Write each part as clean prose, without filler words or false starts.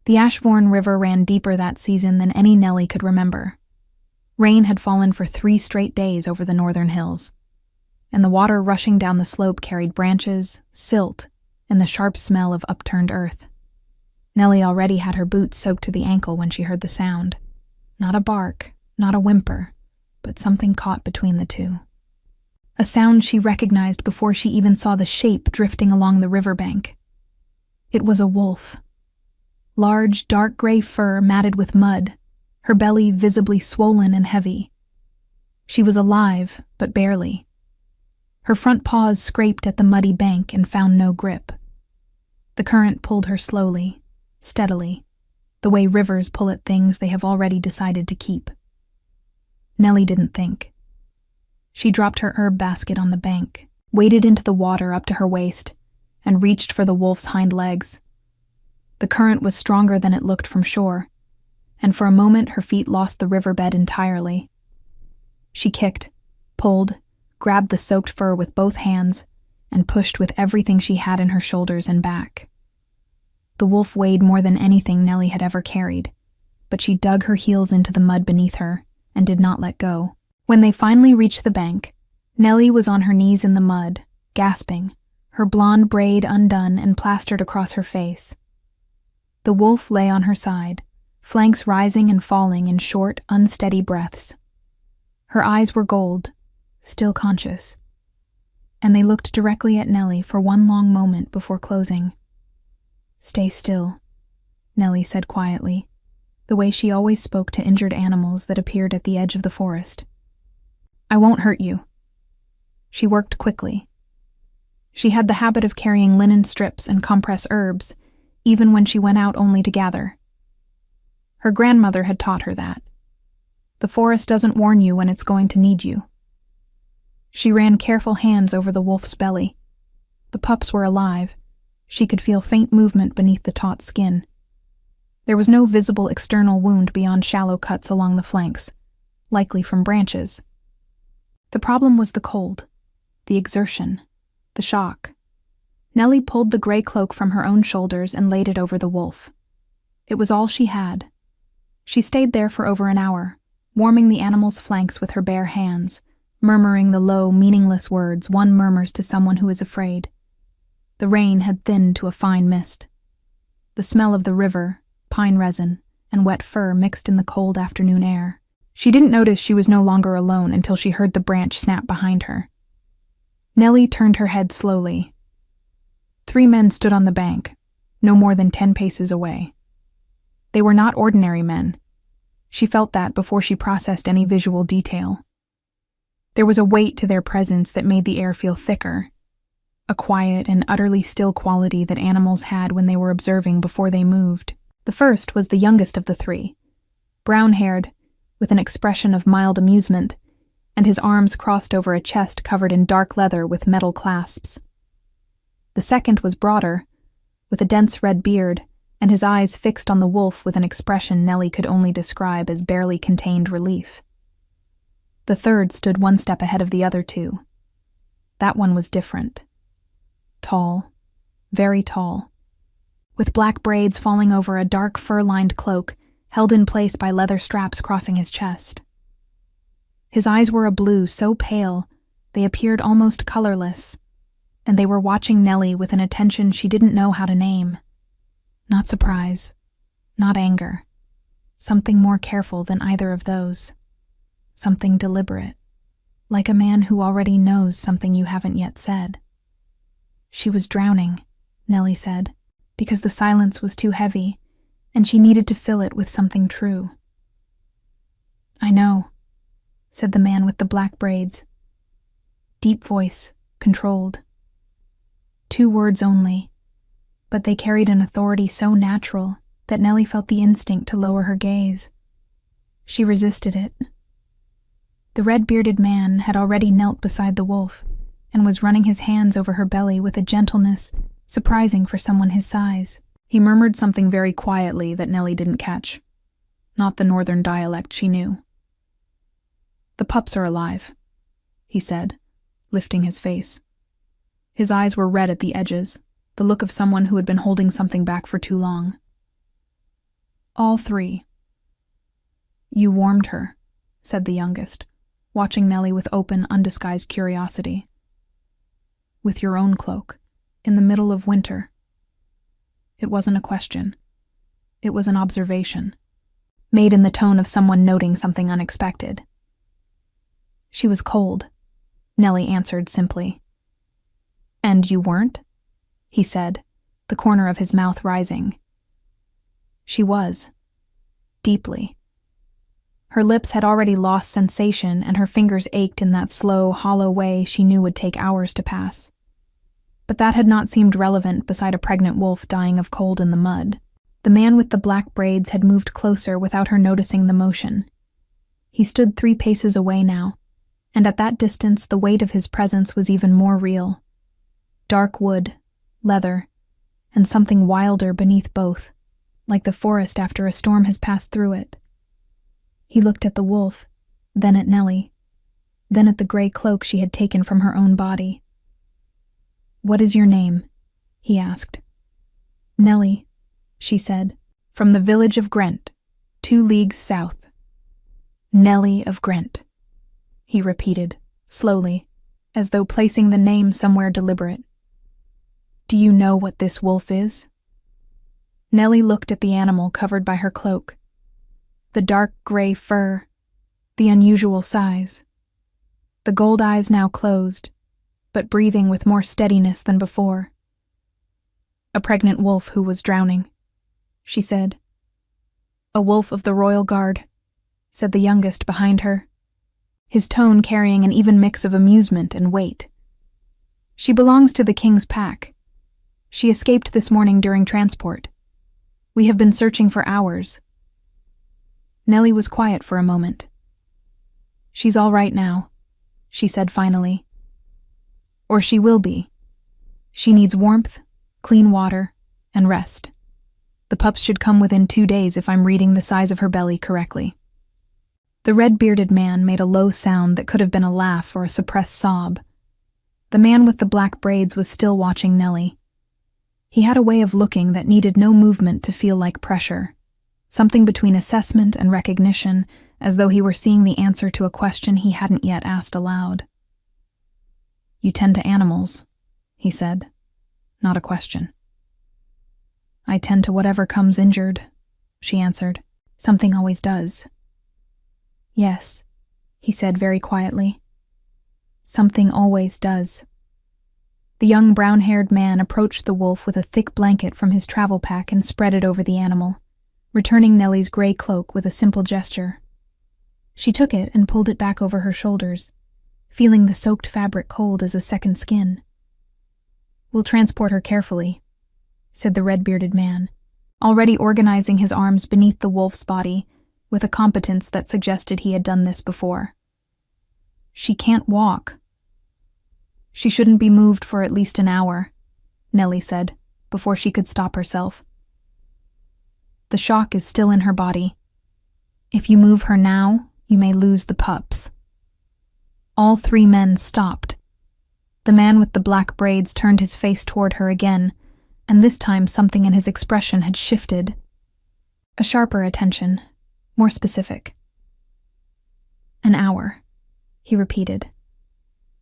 The Ashbourne River ran deeper that season than any Nellie could remember. Rain had fallen for 3 straight days over the northern hills, and the water rushing down the slope carried branches, silt, and the sharp smell of upturned earth. Nellie already had her boots soaked to the ankle when she heard the sound. Not a bark, not a whimper, but something caught between the two. A sound she recognized before she even saw the shape drifting along the riverbank. It was a wolf. Large, dark gray fur matted with mud, her belly visibly swollen and heavy. She was alive, but barely. Her front paws scraped at the muddy bank and found no grip. The current pulled her slowly, steadily, the way rivers pull at things they have already decided to keep. Nellie didn't think. She dropped her herb basket on the bank, waded into the water up to her waist, and reached for the wolf's hind legs. The current was stronger than it looked from shore, and for a moment her feet lost the riverbed entirely. She kicked, pulled, grabbed the soaked fur with both hands, and pushed with everything she had in her shoulders and back. The wolf weighed more than anything Nellie had ever carried, but she dug her heels into the mud beneath her and did not let go. When they finally reached the bank, Nellie was on her knees in the mud, gasping, her blonde braid undone and plastered across her face. The wolf lay on her side, flanks rising and falling in short, unsteady breaths. Her eyes were gold, still conscious, and they looked directly at Nellie for one long moment before closing. "Stay still," Nellie said quietly, the way she always spoke to injured animals that appeared at the edge of the forest. "I won't hurt you." She worked quickly. She had the habit of carrying linen strips and compress herbs, even when she went out only to gather. Her grandmother had taught her that. The forest doesn't warn you when it's going to need you. She ran careful hands over the wolf's belly. The pups were alive. She could feel faint movement beneath the taut skin. There was no visible external wound beyond shallow cuts along the flanks, likely from branches. The problem was the cold, the exertion, the shock. Nellie pulled the gray cloak from her own shoulders and laid it over the wolf. It was all she had. She stayed there for over an hour, warming the animal's flanks with her bare hands, murmuring the low, meaningless words one murmurs to someone who is afraid. The rain had thinned to a fine mist. The smell of the river, pine resin, and wet fur mixed in the cold afternoon air. She didn't notice she was no longer alone until she heard the branch snap behind her. Nellie turned her head slowly. 3 men stood on the bank, no more than 10 paces away. They were not ordinary men. She felt that before she processed any visual detail. There was a weight to their presence that made the air feel thicker, a quiet and utterly still quality that animals had when they were observing before they moved. The first was the youngest of the 3, brown-haired, with an expression of mild amusement, and his arms crossed over a chest covered in dark leather with metal clasps. The second was broader, with a dense red beard, and his eyes fixed on the wolf with an expression Nellie could only describe as barely contained relief. The third stood 1 step ahead of the other 2. That one was different. Tall, very tall, with black braids falling over a dark fur-lined cloak held in place by leather straps crossing his chest. His eyes were a blue so pale they appeared almost colorless, and they were watching Nellie with an attention she didn't know how to name. Not surprise, not anger. Something more careful than either of those. Something deliberate, like a man who already knows something you haven't yet said. She was drowning, Nellie said, because the silence was too heavy, and she needed to fill it with something true. "I know," said the man with the black braids. Deep voice, controlled. 2 words only, but they carried an authority so natural that Nellie felt the instinct to lower her gaze. She resisted it. The red-bearded man had already knelt beside the wolf and was running his hands over her belly with a gentleness surprising for someone his size. He murmured something very quietly that Nellie didn't catch, not the northern dialect she knew. "The pups are alive," he said, lifting his face. His eyes were red at the edges, the look of someone who had been holding something back for too long. All three. You warmed her, said the youngest, watching Nellie with open, undisguised curiosity. With your own cloak, in the middle of winter. It wasn't a question. It was an observation, made in the tone of someone noting something unexpected. She was cold, Nellie answered simply. And you weren't? He said, the corner of his mouth rising. She was. Deeply. Her lips had already lost sensation, and her fingers ached in that slow, hollow way she knew would take hours to pass. But that had not seemed relevant beside a pregnant wolf dying of cold in the mud. The man with the black braids had moved closer without her noticing the motion. He stood 3 paces away now, and at that distance the weight of his presence was even more real. Dark wood, leather, and something wilder beneath both, like the forest after a storm has passed through it. He looked at the wolf, then at Nellie, then at the gray cloak she had taken from her own body. What is your name? He asked. Nellie, she said, from the village of Grent, 2 leagues south. Nellie of Grent, he repeated, slowly, as though placing the name somewhere deliberate. Do you know what this wolf is? Nellie looked at the animal covered by her cloak. The dark gray fur, the unusual size. The gold eyes now closed, but breathing with more steadiness than before. A pregnant wolf who was drowning, she said. A wolf of the royal guard, said the youngest behind her, his tone carrying an even mix of amusement and weight. She belongs to the king's pack. She escaped this morning during transport. We have been searching for hours. Nellie was quiet for a moment. She's all right now, she said finally. Or she will be. She needs warmth, clean water, and rest. The pups should come within 2 days if I'm reading the size of her belly correctly. The red-bearded man made a low sound that could have been a laugh or a suppressed sob. The man with the black braids was still watching Nellie. He had a way of looking that needed no movement to feel like pressure, something between assessment and recognition, as though he were seeing the answer to a question he hadn't yet asked aloud. You tend to animals, he said, not a question. I tend to whatever comes injured, she answered. Something always does. Yes, he said very quietly. Something always does. The young brown-haired man approached the wolf with a thick blanket from his travel pack and spread it over the animal, returning Nellie's gray cloak with a simple gesture. She took it and pulled it back over her shoulders, feeling the soaked fabric cold as a second skin. We'll transport her carefully, said the red-bearded man, already organizing his arms beneath the wolf's body with a competence that suggested he had done this before. She can't walk. She shouldn't be moved for at least an hour, Nellie said, before she could stop herself. The shock is still in her body. If you move her now, you may lose the pups. All 3 men stopped. The man with the black braids turned his face toward her again, and this time something in his expression had shifted. A sharper attention, more specific. An hour, he repeated.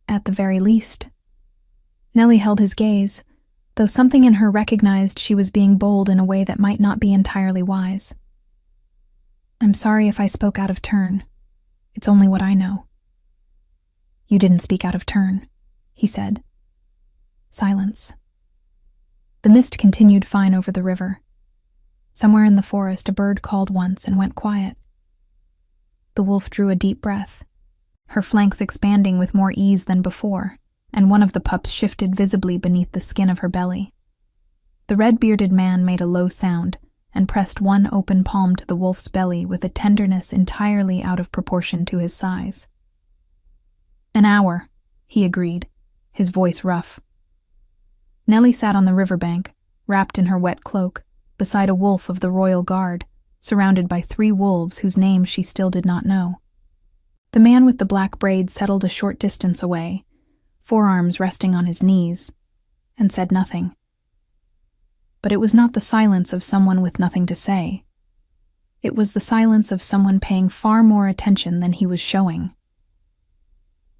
At the very least. Nellie held his gaze, though something in her recognized she was being bold in a way that might not be entirely wise. I'm sorry if I spoke out of turn. It's only what I know. You didn't speak out of turn, he said. Silence. The mist continued fine over the river. Somewhere in the forest a bird called once and went quiet. The wolf drew a deep breath, her flanks expanding with more ease than before, and one of the pups shifted visibly beneath the skin of her belly. The red-bearded man made a low sound and pressed one open palm to the wolf's belly with a tenderness entirely out of proportion to his size. An hour, he agreed, his voice rough. Nellie sat on the riverbank, wrapped in her wet cloak, beside a wolf of the royal guard, surrounded by 3 wolves whose names she still did not know. The man with the black braids settled a short distance away, forearms resting on his knees, and said nothing. But it was not the silence of someone with nothing to say. It was the silence of someone paying far more attention than he was showing.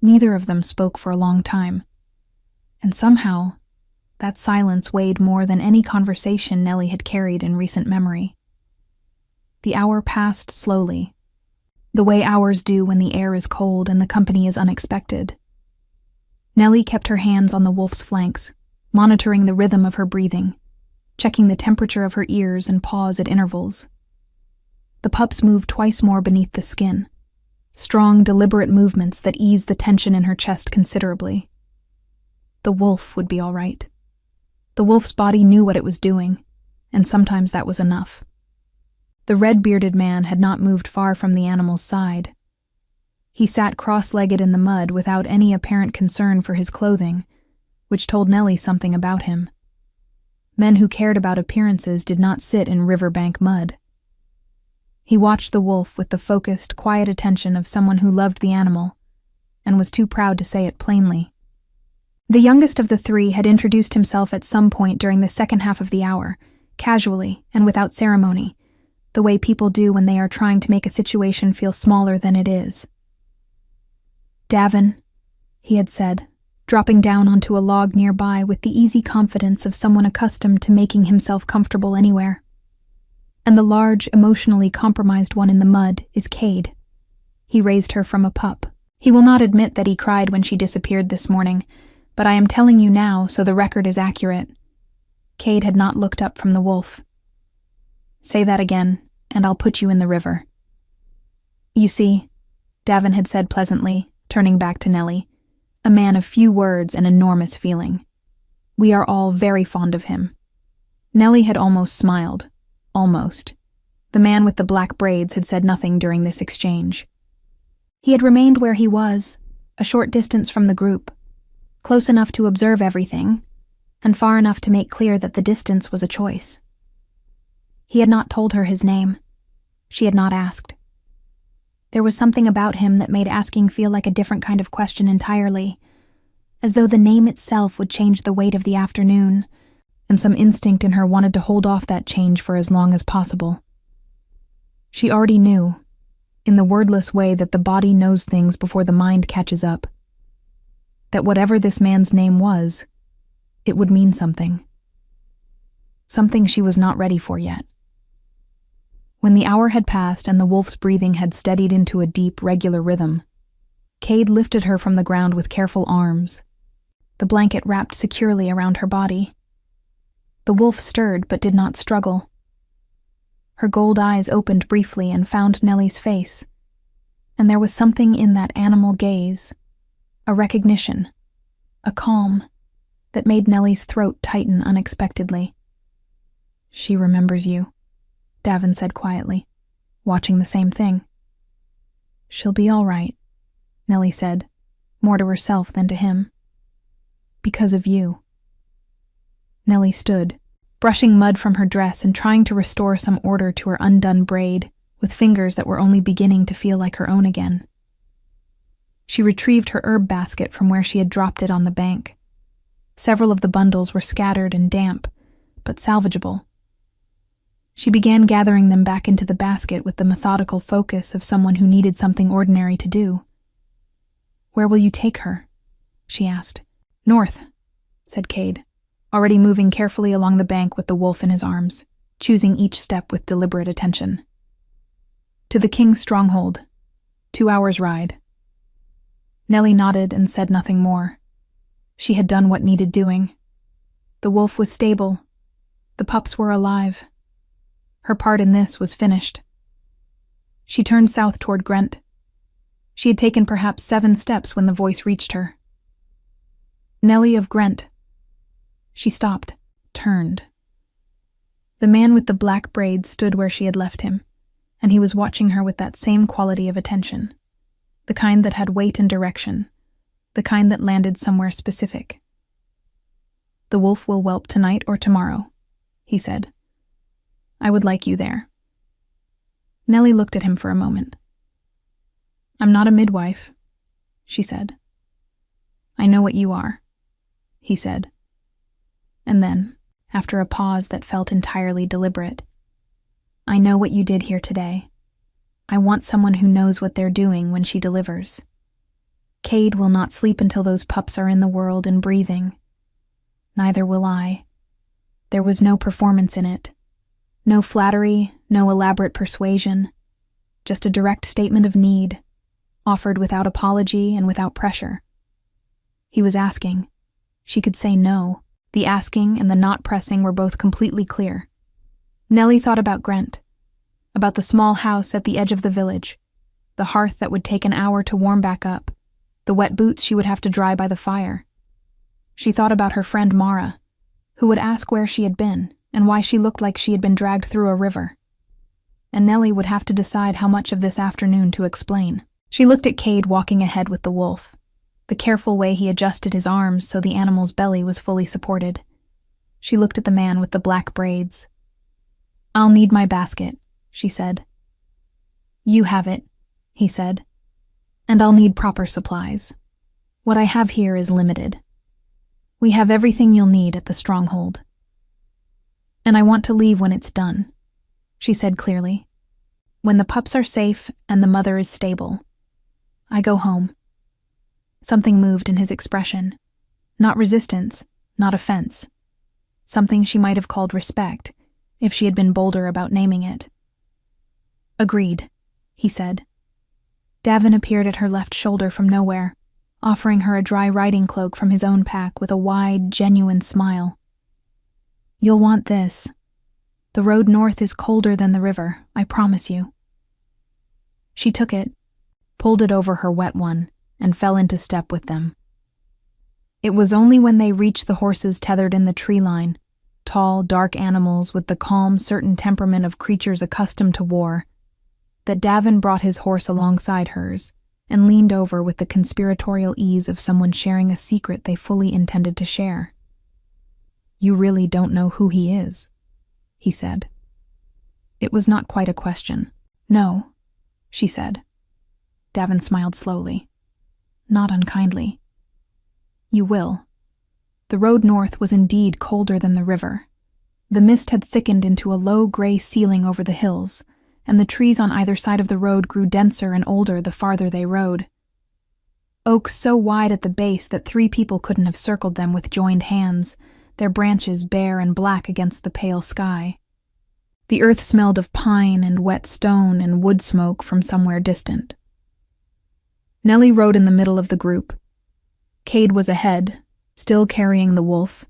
Neither of them spoke for a long time, and somehow, that silence weighed more than any conversation Nellie had carried in recent memory. The hour passed slowly, the way hours do when the air is cold and the company is unexpected. Nellie kept her hands on the wolf's flanks, monitoring the rhythm of her breathing, checking the temperature of her ears and paws at intervals. The pups moved twice more beneath the skin, strong, deliberate movements that eased the tension in her chest considerably. The wolf would be all right. The wolf's body knew what it was doing, and sometimes that was enough. The red-bearded man had not moved far from the animal's side. He sat cross-legged in the mud without any apparent concern for his clothing, which told Nellie something about him. Men who cared about appearances did not sit in riverbank mud. He watched the wolf with the focused, quiet attention of someone who loved the animal, and was too proud to say it plainly. The youngest of the three had introduced himself at some point during the second half of the hour, casually and without ceremony, the way people do when they are trying to make a situation feel smaller than it is. "Davin," he had said, dropping down onto a log nearby with the easy confidence of someone accustomed to making himself comfortable anywhere. "And the large, emotionally compromised one in the mud is Cade." He raised her from a pup. "He will not admit that he cried when she disappeared this morning, but I am telling you now so the record is accurate." Cade had not looked up from the wolf. "Say that again, and I'll put you in the river." "You see," Davin had said pleasantly, turning back to Nellie, a man of few words and enormous feeling. "We are all very fond of him." Nellie had almost smiled. Almost. The man with the black braids had said nothing during this exchange. He had remained where he was, a short distance from the group, close enough to observe everything, and far enough to make clear that the distance was a choice. He had not told her his name. She had not asked. There was something about him that made asking feel like a different kind of question entirely, as though the name itself would change the weight of the afternoon, and some instinct in her wanted to hold off that change for as long as possible. She already knew, in the wordless way that the body knows things before the mind catches up, that whatever this man's name was, it would mean something. Something she was not ready for yet. When the hour had passed and the wolf's breathing had steadied into a deep, regular rhythm, Cade lifted her from the ground with careful arms, the blanket wrapped securely around her body. The wolf stirred but did not struggle. Her gold eyes opened briefly and found Nellie's face, and there was something in that animal gaze, a recognition, a calm, that made Nellie's throat tighten unexpectedly. "She remembers you," Davin said quietly, watching the same thing. "She'll be all right," Nellie said, more to herself than to him. "Because of you." Nellie stood, brushing mud from her dress and trying to restore some order to her undone braid, with fingers that were only beginning to feel like her own again. She retrieved her herb basket from where she had dropped it on the bank. Several of the bundles were scattered and damp, but salvageable. She began gathering them back into the basket with the methodical focus of someone who needed something ordinary to do. "Where will you take her?" she asked. "North," said Cade, already moving carefully along the bank with the wolf in his arms, choosing each step with deliberate attention. "To the king's stronghold. 2 hours' ride." Nellie nodded and said nothing more. She had done what needed doing. The wolf was stable. The pups were alive. Her part in this was finished. She turned south toward Grent. She had taken perhaps 7 steps when the voice reached her. "Nellie of Grent." She stopped, turned. The man with the black braids stood where she had left him, and he was watching her with that same quality of attention, the kind that had weight and direction, the kind that landed somewhere specific. "The wolf will whelp tonight or tomorrow," he said. "I would like you there." Nellie looked at him for a moment. "I'm not a midwife," she said. "I know what you are," he said. And then, after a pause that felt entirely deliberate, I know what you did here today. I want someone who knows what they're doing when she delivers. Cade will not sleep until those pups are in the world and breathing. Neither will I. There was no performance in it. No flattery, no elaborate persuasion. Just a direct statement of need, offered without apology and without pressure. He was asking. She could say no. The asking and the not pressing were both completely clear. Nellie thought about Grant, about the small house at the edge of the village, the hearth that would take an hour to warm back up, the wet boots she would have to dry by the fire. She thought about her friend Mara, who would ask where she had been and why she looked like she had been dragged through a river. And Nellie would have to decide how much of this afternoon to explain. She looked at Cade walking ahead with the wolf, the careful way he adjusted his arms so the animal's belly was fully supported. She looked at the man with the black braids. "I'll need my basket," she said. "You have it," he said. "And I'll need proper supplies. What I have here is limited. We have everything you'll need at the stronghold. And I want to leave when it's done," she said clearly. "When the pups are safe and the mother is stable. I go home." Something moved in his expression. Not resistance, not offense. Something she might have called respect, if she had been bolder about naming it. "Agreed," he said. Davin appeared at her left shoulder from nowhere, offering her a dry riding cloak from his own pack with a wide, genuine smile. "You'll want this. The road north is colder than the river, I promise you." She took it, pulled it over her wet one, and fell into step with them. It was only when they reached the horses tethered in the tree line, tall, dark animals with the calm, certain temperament of creatures accustomed to war, that Davin brought his horse alongside hers and leaned over with the conspiratorial ease of someone sharing a secret they fully intended to share. "You really don't know who he is," he said. It was not quite a question. "No," she said. Davin smiled slowly, not unkindly. "You will." The road north was indeed colder than the river. The mist had thickened into a low gray ceiling over the hills, and the trees on either side of the road grew denser and older the farther they rode. Oaks so wide at the base that 3 people couldn't have circled them with joined hands, their branches bare and black against the pale sky. The earth smelled of pine and wet stone and wood smoke from somewhere distant. Nellie rode in the middle of the group. Cade was ahead, still carrying the wolf,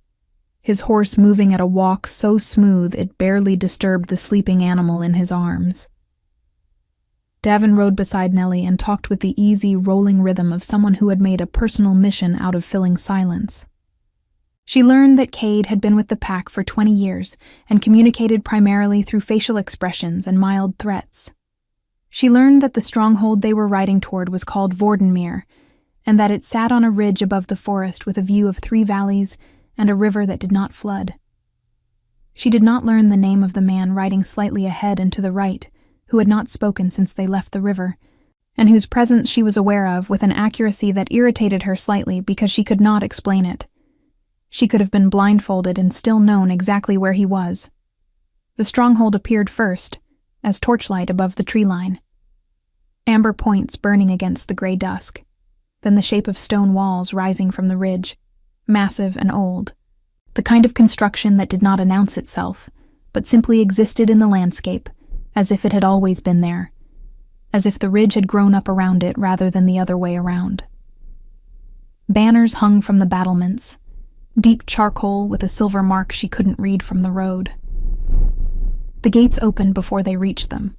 his horse moving at a walk so smooth it barely disturbed the sleeping animal in his arms. Davin rode beside Nellie and talked with the easy, rolling rhythm of someone who had made a personal mission out of filling silence. She learned that Cade had been with the pack for 20 years and communicated primarily through facial expressions and mild threats. She learned that the stronghold they were riding toward was called Vordenmere, and that it sat on a ridge above the forest with a view of 3 valleys and a river that did not flood. She did not learn the name of the man riding slightly ahead and to the right, who had not spoken since they left the river, and whose presence she was aware of with an accuracy that irritated her slightly because she could not explain it. She could have been blindfolded and still known exactly where he was. The stronghold appeared first, as torchlight above the tree line. Amber points burning against the gray dusk, then the shape of stone walls rising from the ridge, massive and old, the kind of construction that did not announce itself, but simply existed in the landscape, as if it had always been there, as if the ridge had grown up around it rather than the other way around. Banners hung from the battlements, deep charcoal with a silver mark she couldn't read from the road. The gates opened before they reached them.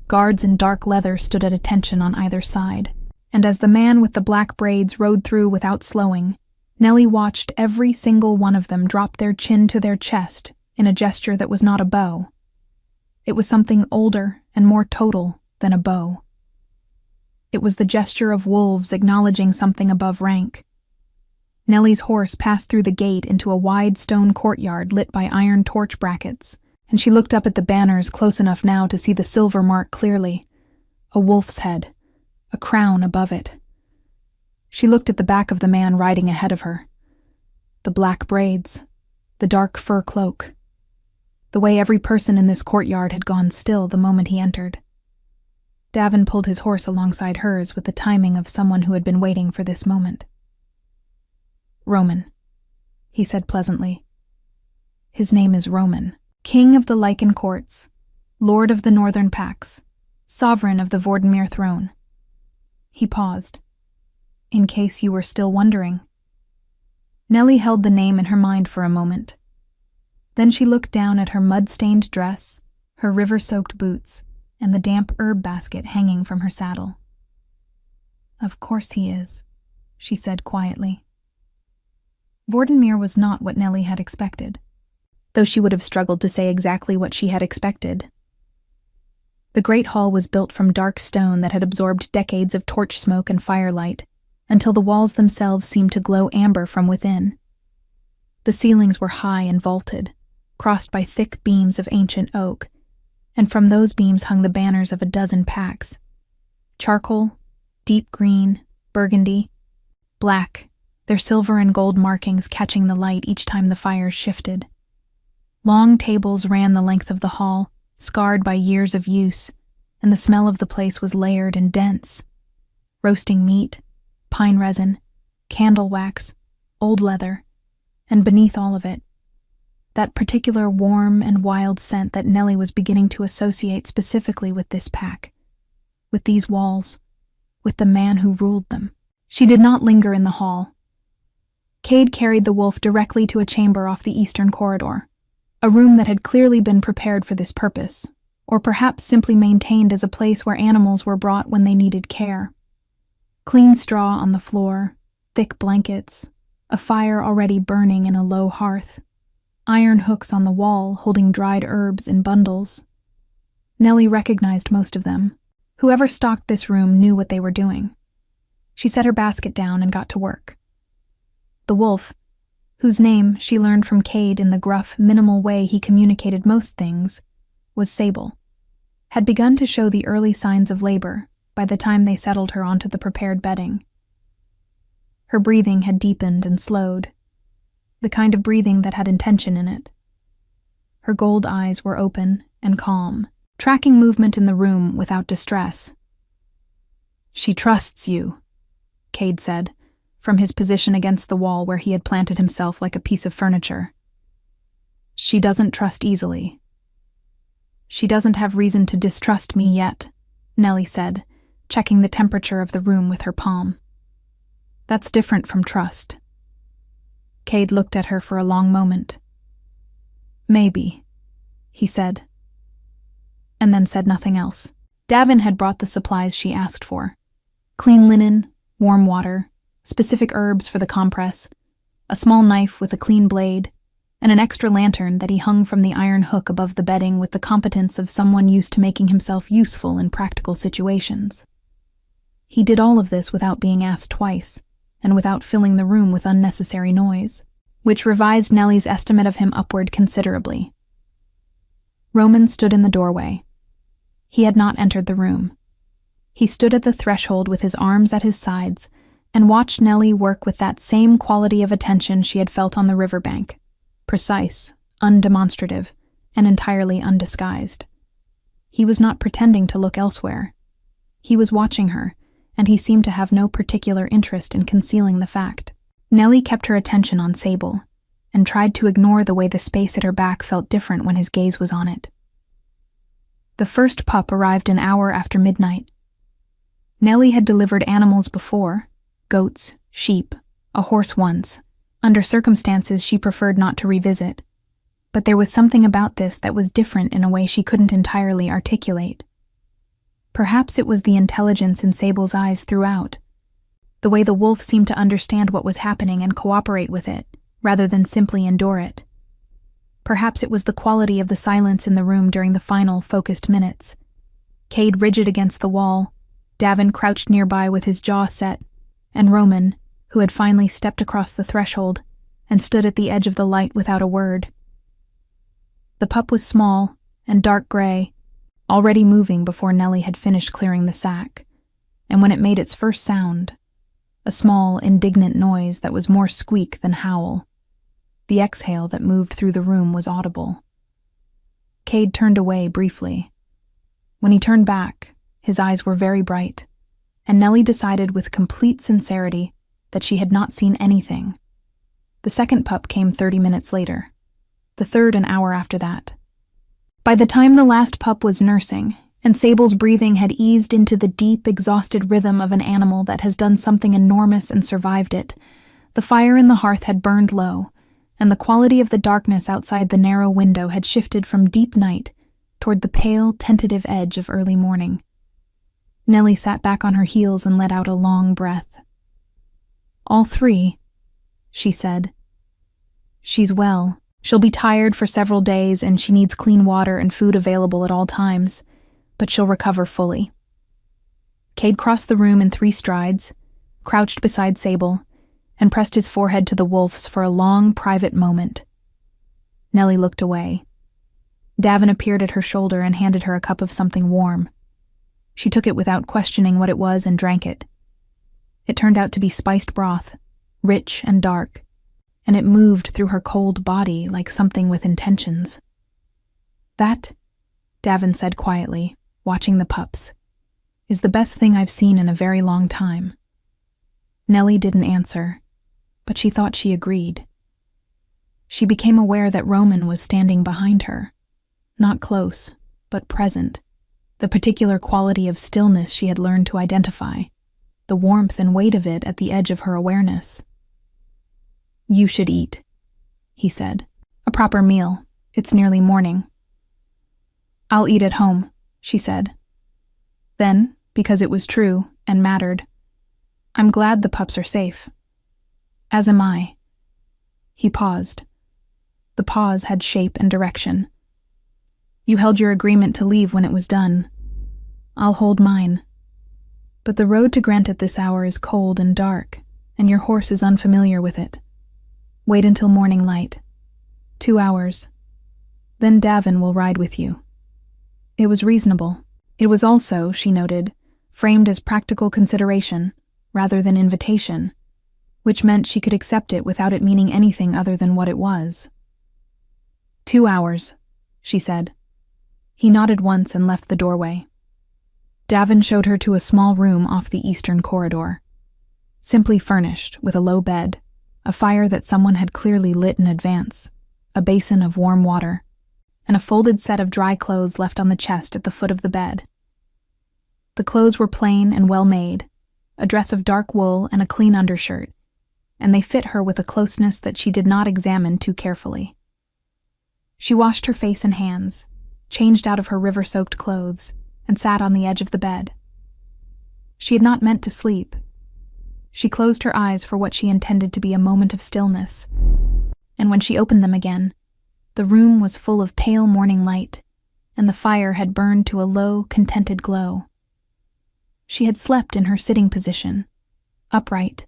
Guards in dark leather stood at attention on either side, and as the man with the black braids rode through without slowing, Nellie watched every single one of them drop their chin to their chest in a gesture that was not a bow. It was something older and more total than a bow. It was the gesture of wolves acknowledging something above rank. Nellie's horse passed through the gate into a wide stone courtyard lit by iron torch brackets, and she looked up at the banners close enough now to see the silver mark clearly, a wolf's head, a crown above it. She looked at the back of the man riding ahead of her. The black braids, the dark fur cloak. the way every person in this courtyard had gone still the moment he entered. Davin pulled his horse alongside hers with the timing of someone who had been waiting for this moment. "Roman," he said pleasantly. "His name is Roman, king of the Lycan courts, lord of the northern packs, sovereign of the Vordenmere throne." He paused. "In case you were still wondering." Nellie held the name in her mind for a moment. Then she looked down at her mud-stained dress, her river-soaked boots, and the damp herb basket hanging from her saddle. "Of course he is," she said quietly. Vordenmere was not what Nellie had expected, though she would have struggled to say exactly what she had expected. The great hall was built from dark stone that had absorbed decades of torch smoke and firelight, until the walls themselves seemed to glow amber from within. The ceilings were high and vaulted, crossed by thick beams of ancient oak, and from those beams hung the banners of a dozen packs: charcoal, deep green, burgundy, black, their silver and gold markings catching the light each time the fires shifted. Long tables ran the length of the hall, scarred by years of use, and the smell of the place was layered and dense. Roasting meat, pine resin, candle wax, old leather, and beneath all of it, that particular warm and wild scent that Nellie was beginning to associate specifically with this pack, with these walls, with the man who ruled them. She did not linger in the hall. Cade carried the wolf directly to a chamber off the eastern corridor, a room that had clearly been prepared for this purpose, or perhaps simply maintained as a place where animals were brought when they needed care. Clean straw on the floor, thick blankets, a fire already burning in a low hearth, iron hooks on the wall holding dried herbs in bundles. Nellie recognized most of them. Whoever stocked this room knew what they were doing. She set her basket down and got to work. The wolf, whose name she learned from Cade in the gruff, minimal way he communicated most things, was Sable, had begun to show the early signs of labor by the time they settled her onto the prepared bedding. Her breathing had deepened and slowed, the kind of breathing that had intention in it. Her gold eyes were open and calm, tracking movement in the room without distress. "She trusts you," Cade said, from his position against the wall where he had planted himself like a piece of furniture. "She doesn't trust easily." "She doesn't have reason to distrust me yet," Nellie said, checking the temperature of the room with her palm. "That's different from trust." Cade looked at her for a long moment. "Maybe," he said, and then said nothing else. Davin had brought the supplies she asked for: clean linen, warm water, specific herbs for the compress, a small knife with a clean blade, and an extra lantern that he hung from the iron hook above the bedding with the competence of someone used to making himself useful in practical situations. He did all of this without being asked twice, and without filling the room with unnecessary noise, which revised Nellie's estimate of him upward considerably. Roman stood in the doorway. He had not entered the room. He stood at the threshold with his arms at his sides and watched Nellie work with that same quality of attention she had felt on the riverbank, precise, undemonstrative, and entirely undisguised. He was not pretending to look elsewhere. He was watching her, and he seemed to have no particular interest in concealing the fact. Nellie kept her attention on Sable, and tried to ignore the way the space at her back felt different when his gaze was on it. The first pup arrived an hour after midnight. Nellie had delivered animals before: goats, sheep, a horse once, under circumstances she preferred not to revisit. But there was something about this that was different in a way she couldn't entirely articulate. Perhaps it was the intelligence in Sable's eyes throughout, the way the wolf seemed to understand what was happening and cooperate with it, rather than simply endure it. Perhaps it was the quality of the silence in the room during the final, focused minutes. Cade rigid against the wall, Davin crouched nearby with his jaw set, and Roman, who had finally stepped across the threshold and stood at the edge of the light without a word. The pup was small and dark gray, already moving before Nellie had finished clearing the sack, and when it made its first sound, a small, indignant noise that was more squeak than howl, the exhale that moved through the room was audible. Cade turned away briefly. When he turned back, his eyes were very bright, and Nellie decided with complete sincerity that she had not seen anything. The second pup came 30 minutes later, the third an hour after that. By the time the last pup was nursing, and Sable's breathing had eased into the deep, exhausted rhythm of an animal that has done something enormous and survived it, the fire in the hearth had burned low, and the quality of the darkness outside the narrow window had shifted from deep night toward the pale, tentative edge of early morning. Nellie sat back on her heels and let out a long breath. "All three," she said. "She's well. She'll be tired for several days and she needs clean water and food available at all times, but she'll recover fully." Cade crossed the room in 3 strides, crouched beside Sable, and pressed his forehead to the wolf's for a long, private moment. Nellie looked away. Davin appeared at her shoulder and handed her a cup of something warm. She took it without questioning what it was and drank it. It turned out to be spiced broth, rich and dark, and it moved through her cold body like something with intentions. "That," Davin said quietly, watching the pups, "is the best thing I've seen in a very long time." Nellie didn't answer, but she thought she agreed. She became aware that Roman was standing behind her, not close, but present, the particular quality of stillness she had learned to identify, the warmth and weight of it at the edge of her awareness. "You should eat," he said. "A proper meal. It's nearly morning." "I'll eat at home," she said. Then, because it was true and mattered, "I'm glad the pups are safe. As am I." He paused. The pause had shape and direction. "You held your agreement to leave when it was done. I'll hold mine. But the road to Grant at this hour is cold and dark, and your horse is unfamiliar with it. Wait until morning light. 2 hours. Then Davin will ride with you." It was reasonable. It was also, she noted, framed as practical consideration, rather than invitation, which meant she could accept it without it meaning anything other than what it was. 2 hours, she said. He nodded once and left the doorway. Davin showed her to a small room off the eastern corridor, simply furnished with a low bed, a fire that someone had clearly lit in advance, a basin of warm water, and a folded set of dry clothes left on the chest at the foot of the bed. The clothes were plain and well made, a dress of dark wool and a clean undershirt, and they fit her with a closeness that she did not examine too carefully. She washed her face and hands, changed out of her river-soaked clothes, and sat on the edge of the bed. She had not meant to sleep. She closed her eyes for what she intended to be a moment of stillness, and when she opened them again, the room was full of pale morning light, and the fire had burned to a low, contented glow. She had slept in her sitting position, upright,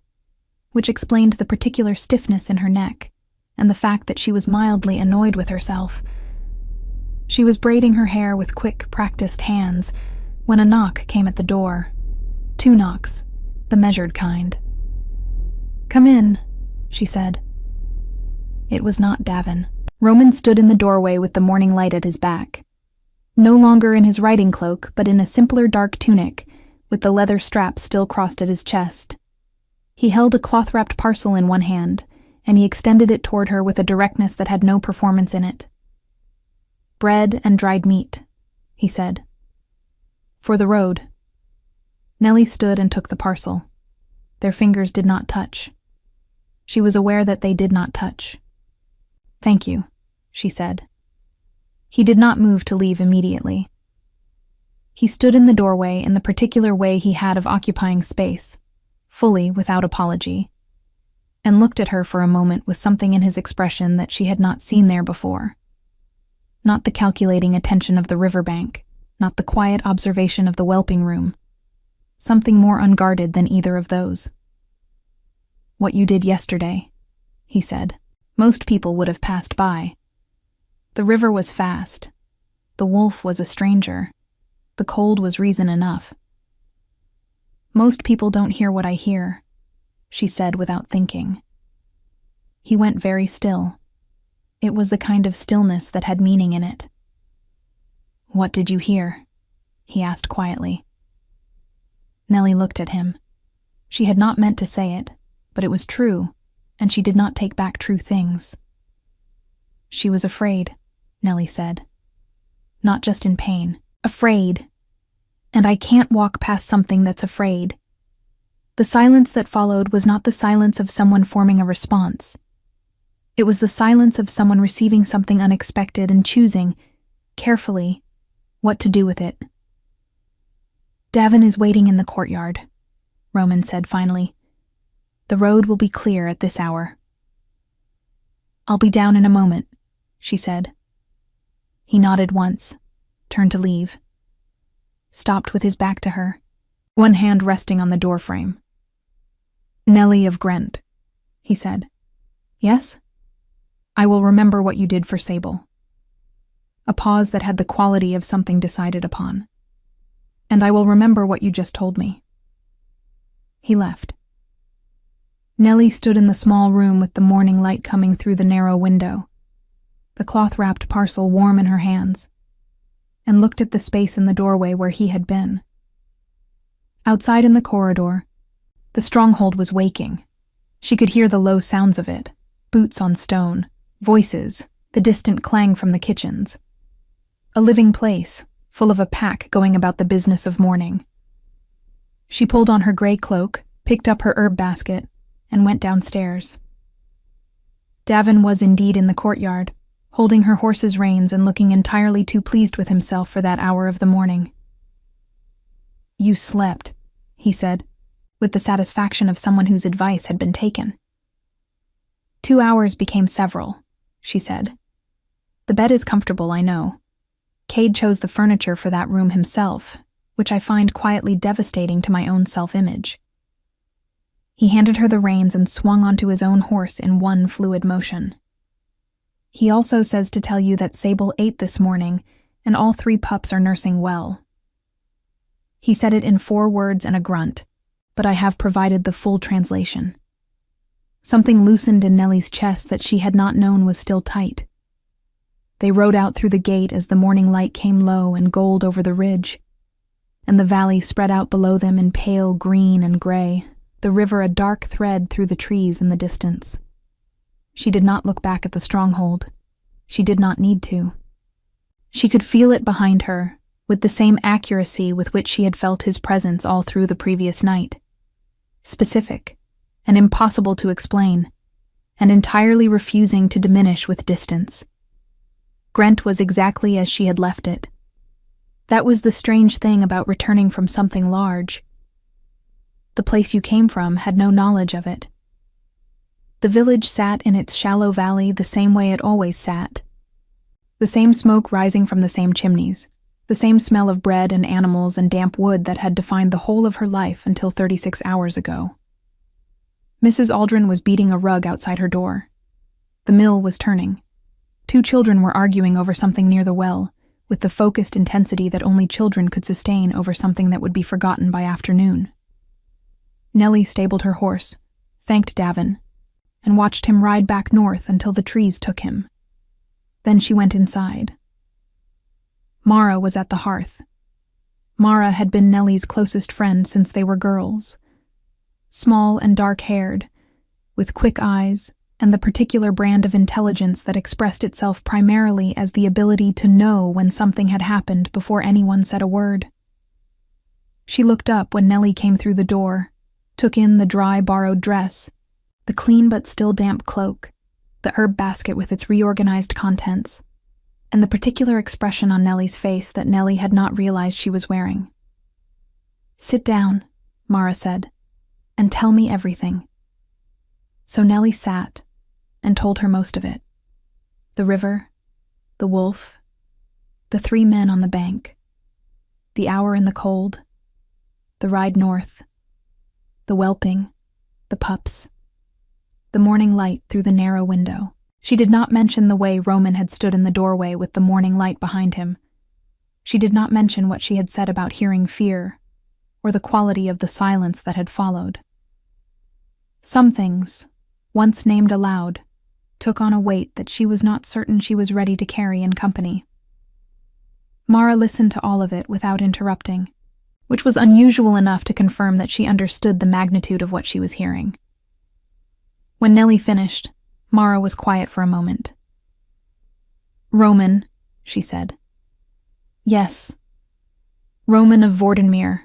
which explained the particular stiffness in her neck and the fact that she was mildly annoyed with herself. She was braiding her hair with quick, practiced hands when a knock came at the door. 2 knocks, the measured kind. "Come in," she said. It was not Davin. Roman stood in the doorway with the morning light at his back, no longer in his riding cloak, but in a simpler dark tunic, with the leather strap still crossed at his chest. He held a cloth-wrapped parcel in one hand, and he extended it toward her with a directness that had no performance in it. "Bread and dried meat," he said. "For the road." Nellie stood and took the parcel. Their fingers did not touch. She was aware that they did not touch. "Thank you," she said. He did not move to leave immediately. He stood in the doorway in the particular way he had of occupying space, fully without apology, and looked at her for a moment with something in his expression that she had not seen there before. Not the calculating attention of the riverbank, not the quiet observation of the whelping room. Something more unguarded than either of those. "What you did yesterday," he said. Most people would have passed by. The river was fast. The wolf was a stranger. The cold was reason enough. "Most people don't hear what I hear," she said without thinking. He went very still. It was the kind of stillness that had meaning in it. "What did you hear?" he asked quietly. Nellie looked at him. She had not meant to say it, but it was true, and she did not take back true things. "She was afraid," Nellie said. "Not just in pain. Afraid. And I can't walk past something that's afraid." The silence that followed was not the silence of someone forming a response. It was the silence of someone receiving something unexpected and choosing, carefully, what to do with it. "Davin is waiting in the courtyard," Roman said finally. "The road will be clear at this hour." "I'll be down in a moment," she said. He nodded once, turned to leave. Stopped with his back to her, one hand resting on the doorframe. "Nellie of Grent," he said. "Yes? I will remember what you did for Sable." A pause that had the quality of something decided upon. "And I will remember what you just told me." He left. Nellie stood in the small room with the morning light coming through the narrow window, the cloth-wrapped parcel warm in her hands, and looked at the space in the doorway where he had been. Outside in the corridor, the stronghold was waking. She could hear the low sounds of it, boots on stone, voices, the distant clang from the kitchens. A living place, full of a pack going about the business of mourning. She pulled on her gray cloak, picked up her herb basket, and went downstairs. Davin was indeed in the courtyard, holding her horse's reins and looking entirely too pleased with himself for that hour of the morning. "You slept," he said, with the satisfaction of someone whose advice had been taken. 2 hours became several, she said. "The bed is comfortable, I know. Cade chose the furniture for that room himself, which I find quietly devastating to my own self-image." He handed her the reins and swung onto his own horse in one fluid motion. "He also says to tell you that Sable ate this morning, and all 3 pups are nursing well." He said it in 4 words and a grunt, but I have provided the full translation. Something loosened in Nellie's chest that she had not known was still tight. They rode out through the gate as the morning light came low and gold over the ridge, and the valley spread out below them in pale green and gray, the river a dark thread through the trees in the distance. She did not look back at the stronghold. She did not need to. She could feel it behind her, with the same accuracy with which she had felt his presence all through the previous night. Specific, and impossible to explain, and entirely refusing to diminish with distance. Grent was exactly as she had left it. That was the strange thing about returning from something large. The place you came from had no knowledge of it. The village sat in its shallow valley the same way it always sat. The same smoke rising from the same chimneys, the same smell of bread and animals and damp wood that had defined the whole of her life until 36 hours ago. Mrs. Aldrin was beating a rug outside her door. The mill was turning. 2 children were arguing over something near the well, with the focused intensity that only children could sustain over something that would be forgotten by afternoon. Nellie stabled her horse, thanked Davin, and watched him ride back north until the trees took him. Then she went inside. Mara was at the hearth. Mara had been Nellie's closest friend since they were girls. Small and dark-haired, with quick eyes, and the particular brand of intelligence that expressed itself primarily as the ability to know when something had happened before anyone said a word. She looked up when Nellie came through the door, took in the dry borrowed dress, the clean but still damp cloak, the herb basket with its reorganized contents, and the particular expression on Nellie's face that Nellie had not realized she was wearing. "Sit down," Mara said, "and tell me everything." So Nellie sat and told her most of it. The river, the wolf, the 3 men on the bank, the hour in the cold, the ride north, the whelping, the pups, the morning light through the narrow window. She did not mention the way Roman had stood in the doorway with the morning light behind him. She did not mention what she had said about hearing fear, or the quality of the silence that had followed. Some things, once named aloud, took on a weight that she was not certain she was ready to carry in company. Mara listened to all of it without interrupting, which was unusual enough to confirm that she understood the magnitude of what she was hearing. When Nellie finished, Mara was quiet for a moment. "Roman," she said. "Yes. Roman of Vordenmere."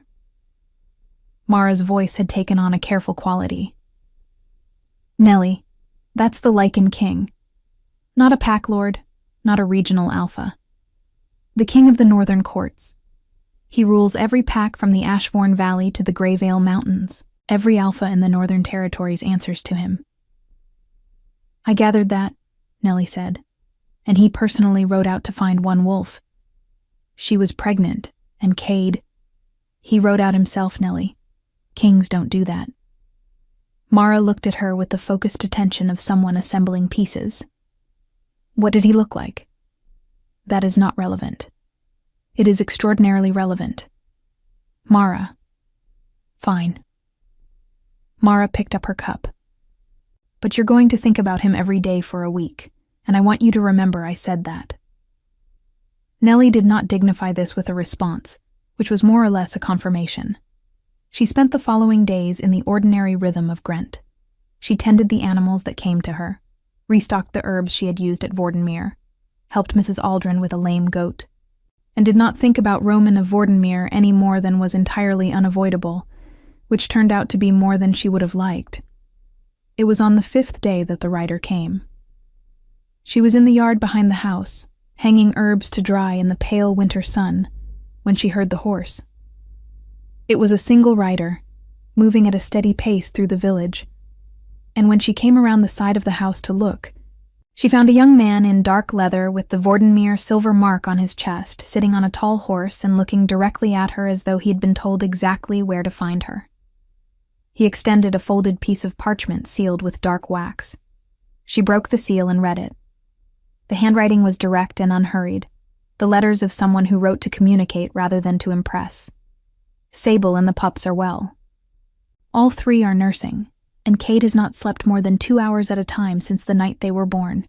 Mara's voice had taken on a careful quality. "Nellie, that's the Lycan king. Not a pack lord, not a regional alpha. The king of the northern courts. He rules every pack from the Ashvorn Valley to the Greyvale Mountains. Every alpha in the northern territories answers to him." "I gathered that," Nellie said, "and he personally rode out to find one wolf. She was pregnant, and Cade. He rode out himself, Nellie. Kings don't do that." Mara looked at her with the focused attention of someone assembling pieces. "What did he look like?" "That is not relevant." "It is extraordinarily relevant." "Mara." "Fine." Mara picked up her cup. "But you're going to think about him every day for a week, and I want you to remember I said that." Nellie did not dignify this with a response, which was more or less a confirmation. She spent the following days in the ordinary rhythm of Grent. She tended the animals that came to her, restocked the herbs she had used at Vordenmere, helped Mrs. Aldrin with a lame goat, and did not think about Roman of Vordenmere any more than was entirely unavoidable, which turned out to be more than she would have liked. It was on the 5th day that the rider came. She was in the yard behind the house, hanging herbs to dry in the pale winter sun, when she heard the horse. It was a single rider, moving at a steady pace through the village, and when she came around the side of the house to look, she found a young man in dark leather with the Vordenmere silver mark on his chest, sitting on a tall horse and looking directly at her as though he had been told exactly where to find her. He extended a folded piece of parchment sealed with dark wax. She broke the seal and read it. The handwriting was direct and unhurried, the letters of someone who wrote to communicate rather than to impress. "Sable and the pups are well. All 3 are nursing, and Cade has not slept more than 2 hours at a time since the night they were born,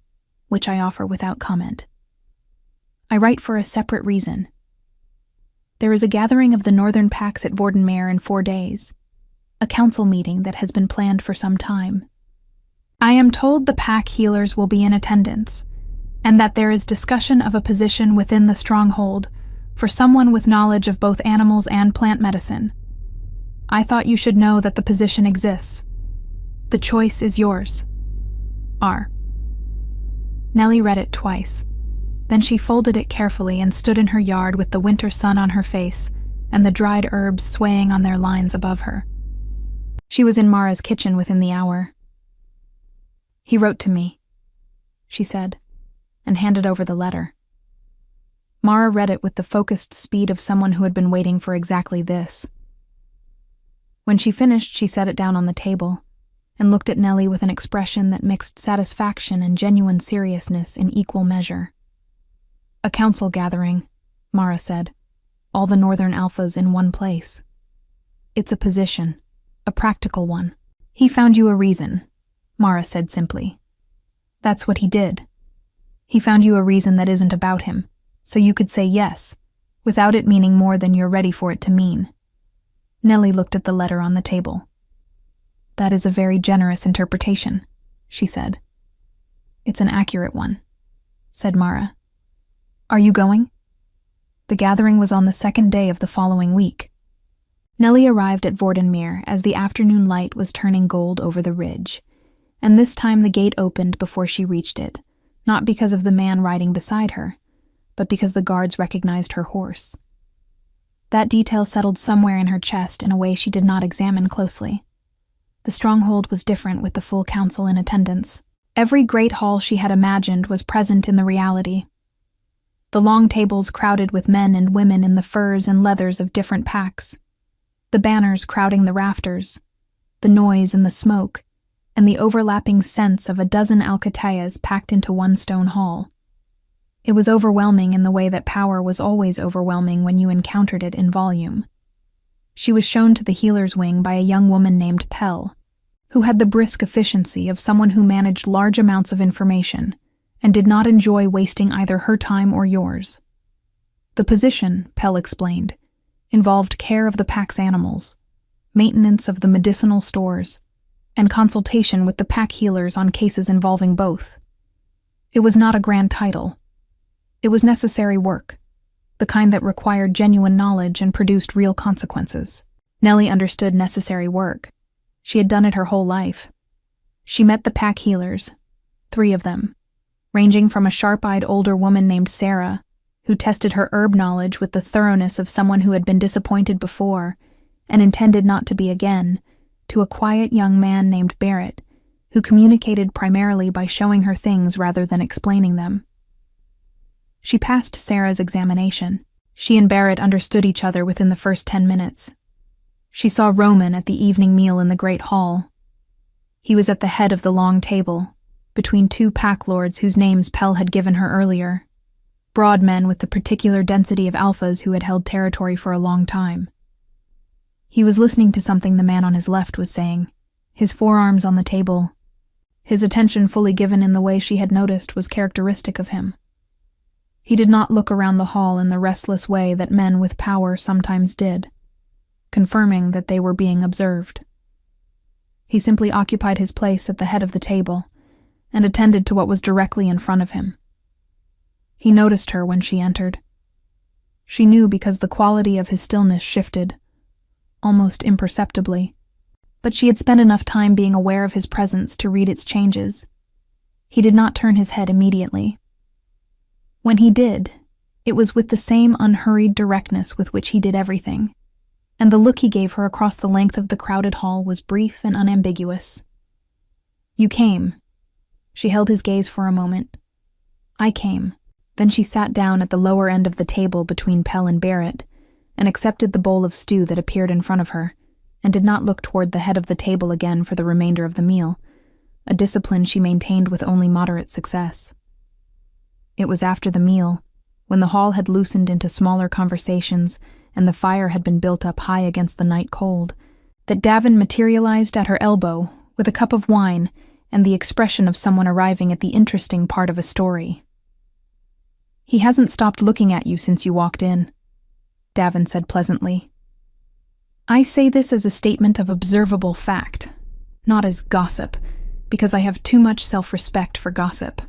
which I offer without comment. I write for a separate reason. There is a gathering of the northern packs at Vordenmere in 4 days, a council meeting that has been planned for some time. I am told the pack healers will be in attendance, and that there is discussion of a position within the stronghold for someone with knowledge of both animals and plant medicine. I thought you should know that the position exists. The choice is yours. R." Nellie read it twice. Then she folded it carefully and stood in her yard with the winter sun on her face and the dried herbs swaying on their lines above her. She was in Mara's kitchen within the hour. "He wrote to me," she said, and handed over the letter. Mara read it with the focused speed of someone who had been waiting for exactly this. When she finished, she set it down on the table and looked at Nellie with an expression that mixed satisfaction and genuine seriousness in equal measure. "A council gathering," Mara said. "All the northern alphas in one place. It's a position, a practical one. He found you a reason," Mara said simply. "That's what he did. He found you a reason that isn't about him, so you could say yes, without it meaning more than you're ready for it to mean." Nellie looked at the letter on the table. "That is a very generous interpretation," she said. "It's an accurate one," said Mara. "Are you going?" The gathering was on the 2nd day of the following week. Nellie arrived at Vordenmere as the afternoon light was turning gold over the ridge, and this time the gate opened before she reached it, not because of the man riding beside her, but because the guards recognized her horse. That detail settled somewhere in her chest in a way she did not examine closely. The stronghold was different with the full council in attendance. Every great hall she had imagined was present in the reality. The long tables crowded with men and women in the furs and leathers of different packs, the banners crowding the rafters, the noise and the smoke, and the overlapping scents of a dozen alcatayas packed into one stone hall. It was overwhelming in the way that power was always overwhelming when you encountered it in volume. She was shown to the healer's wing by a young woman named Pell, who had the brisk efficiency of someone who managed large amounts of information and did not enjoy wasting either her time or yours. The The position, Pell explained, involved care of the pack's animals, maintenance of the medicinal stores, and consultation with the pack healers on cases involving both. It was not a grand title. It was necessary work, the kind that required genuine knowledge and produced real consequences. Nellie understood necessary work. She had done it her whole life. She met the pack healers, 3 of them, ranging from a sharp-eyed older woman named Sarah, who tested her herb knowledge with the thoroughness of someone who had been disappointed before and intended not to be again, to a quiet young man named Barrett, who communicated primarily by showing her things rather than explaining them. She passed Sarah's examination. She and Barrett understood each other within the first 10 minutes. She saw Roman at the evening meal in the great hall. He was at the head of the long table, between 2 pack lords whose names Pell had given her earlier, broad men with the particular density of alphas who had held territory for a long time. He was listening to something the man on his left was saying, his forearms on the table. His attention fully given in the way she had noticed was characteristic of him. He did not look around the hall in the restless way that men with power sometimes did, confirming that they were being observed. He simply occupied his place at the head of the table and attended to what was directly in front of him. He noticed her when she entered. She knew because the quality of his stillness shifted, almost imperceptibly, but she had spent enough time being aware of his presence to read its changes. He did not turn his head immediately. When he did, it was with the same unhurried directness with which he did everything, and the look he gave her across the length of the crowded hall was brief and unambiguous. "You came." She held his gaze for a moment. "I came." Then she sat down at the lower end of the table between Pell and Barrett, and accepted the bowl of stew that appeared in front of her, and did not look toward the head of the table again for the remainder of the meal, a discipline she maintained with only moderate success. It was after the meal, when the hall had loosened into smaller conversations and the fire had been built up high against the night cold, that Davin materialized at her elbow with a cup of wine and the expression of someone arriving at the interesting part of a story. "He hasn't stopped looking at you since you walked in," Davin said pleasantly. "I say this as a statement of observable fact, not as gossip, because I have too much self-respect for gossip."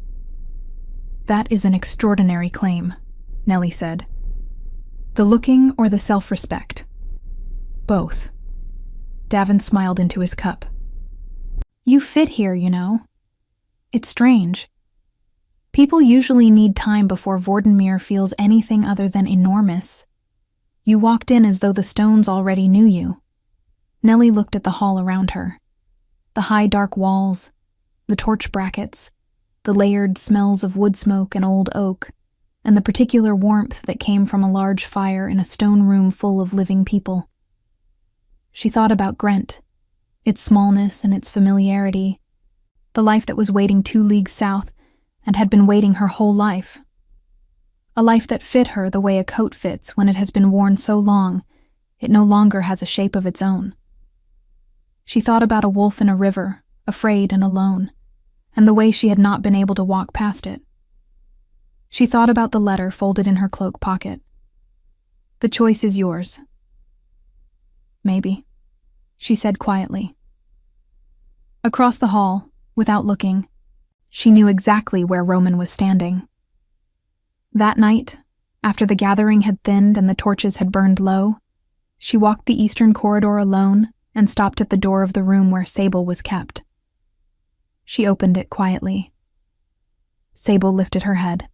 "That is an extraordinary claim," Nellie said. "The looking or the self-respect?" "Both." Davin smiled into his cup. "You fit here, you know. It's strange. People usually need time before Vordenmere feels anything other than enormous. You walked in as though the stones already knew you." Nellie looked at the hall around her. The high dark walls, the torch brackets, the layered smells of wood smoke and old oak, and the particular warmth that came from a large fire in a stone room full of living people. She thought about Grent, its smallness and its familiarity, the life that was waiting 2 leagues south and had been waiting her whole life. A life that fit her the way a coat fits when it has been worn so long it no longer has a shape of its own. She thought about a wolf in a river, afraid and alone, and the way she had not been able to walk past it. She thought about the letter folded in her cloak pocket. "The choice is yours." "Maybe," she said quietly. Across the hall, without looking, she knew exactly where Roman was standing. That night, after the gathering had thinned and the torches had burned low, she walked the eastern corridor alone and stopped at the door of the room where Sable was kept. She opened it quietly. Sable lifted her head.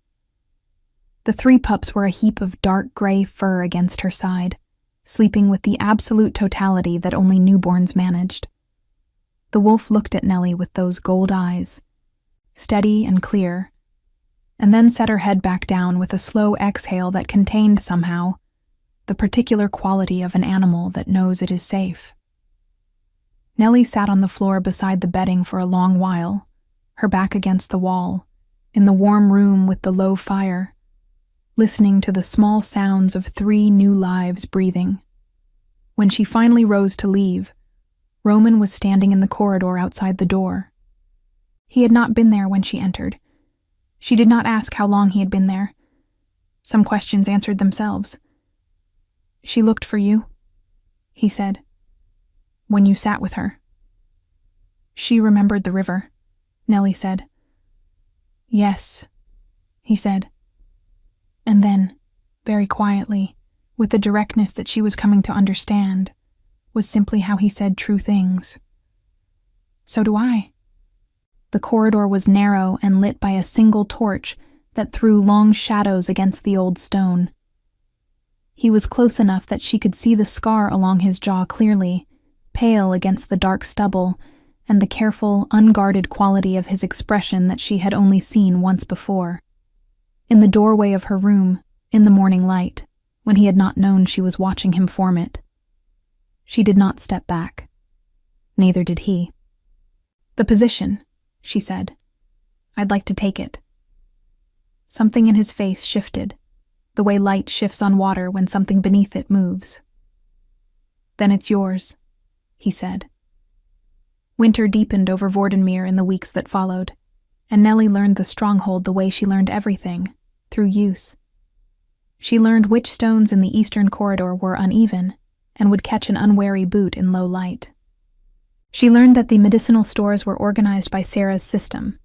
The 3 pups were a heap of dark gray fur against her side, sleeping with the absolute totality that only newborns managed. The wolf looked at Nellie with those gold eyes, steady and clear, and then set her head back down with a slow exhale that contained somehow the particular quality of an animal that knows it is safe. Nellie sat on the floor beside the bedding for a long while, her back against the wall, in the warm room with the low fire, listening to the small sounds of 3 new lives breathing. When she finally rose to leave, Roman was standing in the corridor outside the door. He had not been there when she entered. She did not ask how long he had been there. Some questions answered themselves. "She looked for you," he said, "when you sat with her." "She remembered the river," Nellie said. "Yes," he said. And then, very quietly, with the directness that she was coming to understand, was simply how he said true things. "So do I." The corridor was narrow and lit by a single torch that threw long shadows against the old stone. He was close enough that she could see the scar along his jaw clearly, pale against the dark stubble, and the careful, unguarded quality of his expression that she had only seen once before. In the doorway of her room, in the morning light, when he had not known she was watching him form it. She did not step back. Neither did he. "The position," she said. "I'd like to take it." Something in his face shifted, the way light shifts on water when something beneath it moves. "Then it's yours," he said. Winter deepened over Vordenmere in the weeks that followed, and Nellie learned the stronghold the way she learned everything, through use. She learned which stones in the eastern corridor were uneven and would catch an unwary boot in low light. She learned that the medicinal stores were organized by Sarah's system,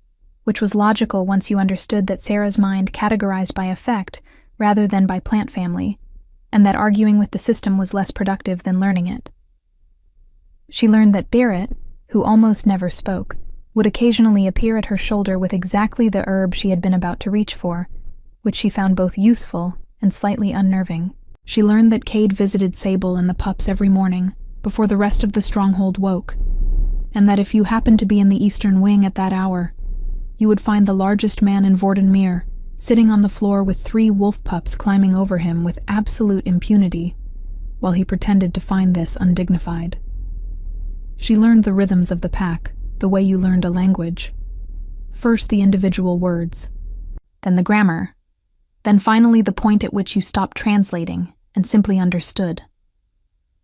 which was logical once you understood that Sarah's mind categorized by effect rather than by plant family, and that arguing with the system was less productive than learning it. She learned that Barrett, who almost never spoke, would occasionally appear at her shoulder with exactly the herb she had been about to reach for, which she found both useful and slightly unnerving. She learned that Cade visited Sable and the pups every morning, before the rest of the stronghold woke, and that if you happened to be in the eastern wing at that hour, you would find the largest man in Vordenmere sitting on the floor with 3 wolf pups climbing over him with absolute impunity, while he pretended to find this undignified. She learned the rhythms of the pack, the way you learned a language. First the individual words, then the grammar, then finally the point at which you stopped translating and simply understood.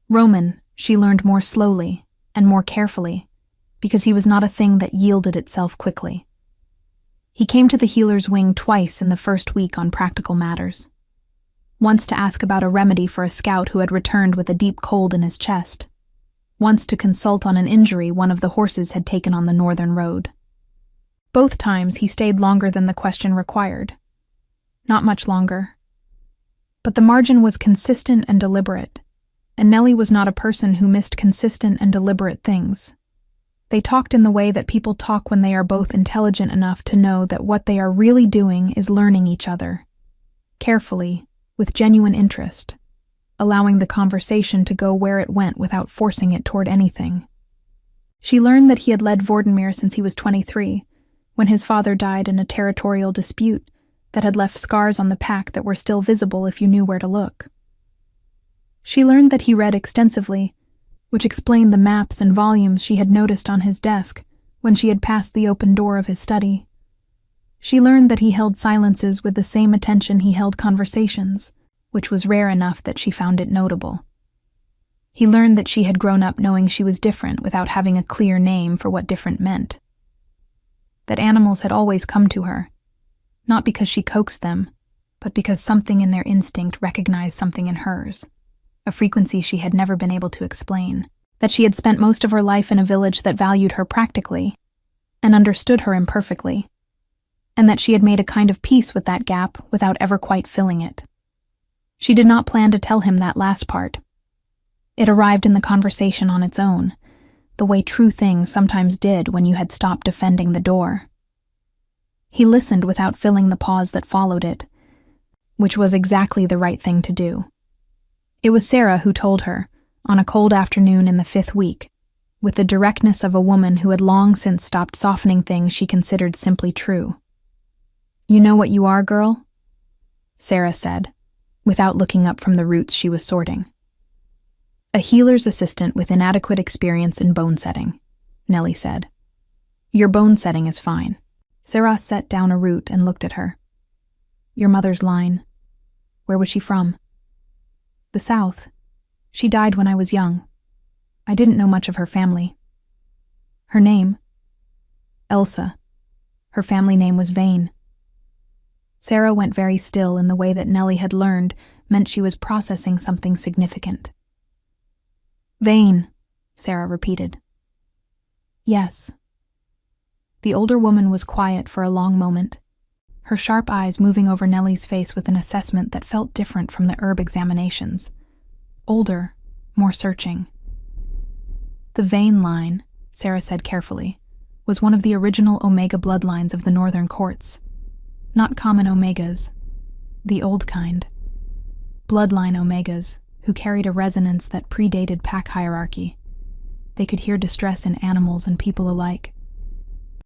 Roman, she learned more slowly and more carefully, because he was not a thing that yielded itself quickly. He came to the healer's wing twice in the first week on practical matters. Once to ask about a remedy for a scout who had returned with a deep cold in his chest. Once to consult on an injury one of the horses had taken on the northern road. Both times he stayed longer than the question required. Not much longer. But the margin was consistent and deliberate, and Nellie was not a person who missed consistent and deliberate things. They talked in the way that people talk when they are both intelligent enough to know that what they are really doing is learning each other, carefully, with genuine interest, allowing the conversation to go where it went without forcing it toward anything. She learned that he had led Vordenmere since he was 23, when his father died in a territorial dispute that had left scars on the pack that were still visible if you knew where to look. She learned that he read extensively, which explained the maps and volumes she had noticed on his desk when she had passed the open door of his study. She learned that he held silences with the same attention he held conversations, which was rare enough that she found it notable. He learned that she had grown up knowing she was different without having a clear name for what different meant. That animals had always come to her, not because she coaxed them, but because something in their instinct recognized something in hers, a frequency she had never been able to explain. That she had spent most of her life in a village that valued her practically, and understood her imperfectly, and that she had made a kind of peace with that gap without ever quite filling it. She did not plan to tell him that last part. It arrived in the conversation on its own, the way true things sometimes did when you had stopped defending the door. He listened without filling the pause that followed it, which was exactly the right thing to do. It was Sarah who told her, on a cold afternoon in the 5th week, with the directness of a woman who had long since stopped softening things she considered simply true. "You know what you are, girl?" Sarah said, without looking up from the roots she was sorting. "A healer's assistant with inadequate experience in bone setting," Nellie said. "Your bone setting is fine." Sarah set down a root and looked at her. "Your mother's line. Where was she from?" "The South. She died when I was young. I didn't know much of her family." "Her name?" "Elsa. Her family name was Vane." Sarah went very still in the way that Nellie had learned meant she was processing something significant. "Vane," Sarah repeated. "Yes." The older woman was quiet for a long moment, her sharp eyes moving over Nellie's face with an assessment that felt different from the herb examinations. Older, more searching. "The Vane line," Sarah said carefully, was one of the original Omega bloodlines of the Northern Courts. Not common Omegas, the old kind. Bloodline Omegas, who carried a resonance that predated pack hierarchy. They could hear distress in animals and people alike.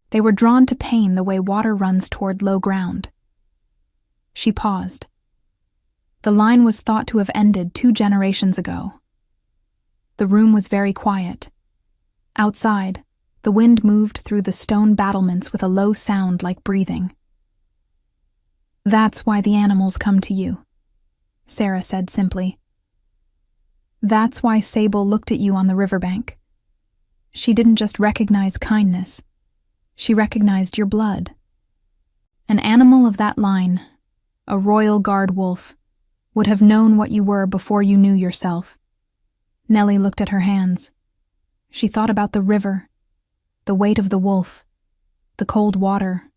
They were drawn to pain the way water runs toward low ground. She paused. The line was thought to have ended 2 generations ago. The room was very quiet. Outside, the wind moved through the stone battlements with a low sound like breathing. "That's why the animals come to you," Sarah said simply. "That's why Sable looked at you on the riverbank. She didn't just recognize kindness. She recognized your blood. An animal of that line, a royal guard wolf, would have known what you were before you knew yourself." Nellie looked at her hands. She thought about the river, the weight of the wolf, the cold water.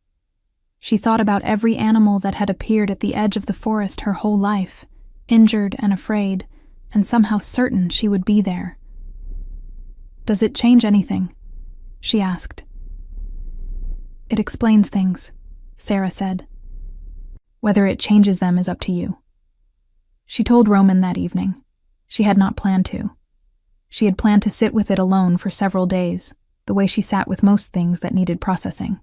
She thought about every animal that had appeared at the edge of the forest her whole life, injured and afraid, and somehow certain she would be there. "Does it change anything?" she asked. "It explains things," Sarah said. "Whether it changes them is up to you." She told Roman that evening. She had not planned to. She had planned to sit with it alone for several days, the way she sat with most things that needed processing.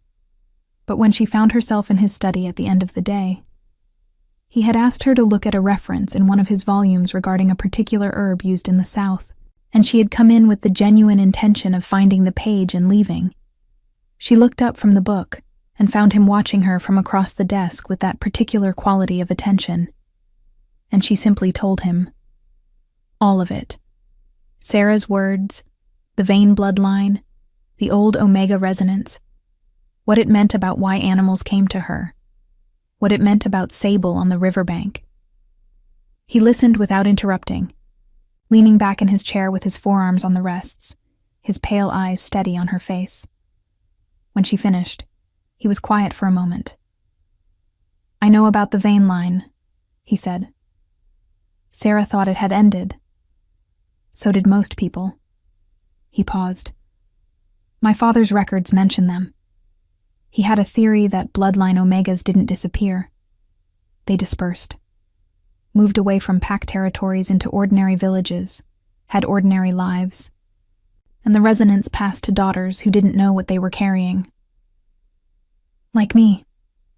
But when she found herself in his study at the end of the day, he had asked her to look at a reference in one of his volumes regarding a particular herb used in the South, and she had come in with the genuine intention of finding the page and leaving. She looked up from the book and found him watching her from across the desk with that particular quality of attention. And she simply told him. All of it. Sarah's words, the Vane bloodline, the old Omega resonance, what it meant about why animals came to her, what it meant about Sable on the riverbank. He listened without interrupting, leaning back in his chair with his forearms on the rests, his pale eyes steady on her face. When she finished, he was quiet for a moment. "I know about the Vane line," he said. Sarah thought it had ended. So did most people. He paused. "My father's records mention them. He had a theory that bloodline Omegas didn't disappear. They dispersed, moved away from pack territories into ordinary villages, had ordinary lives, and the resonance passed to daughters who didn't know what they were carrying." "Like me,"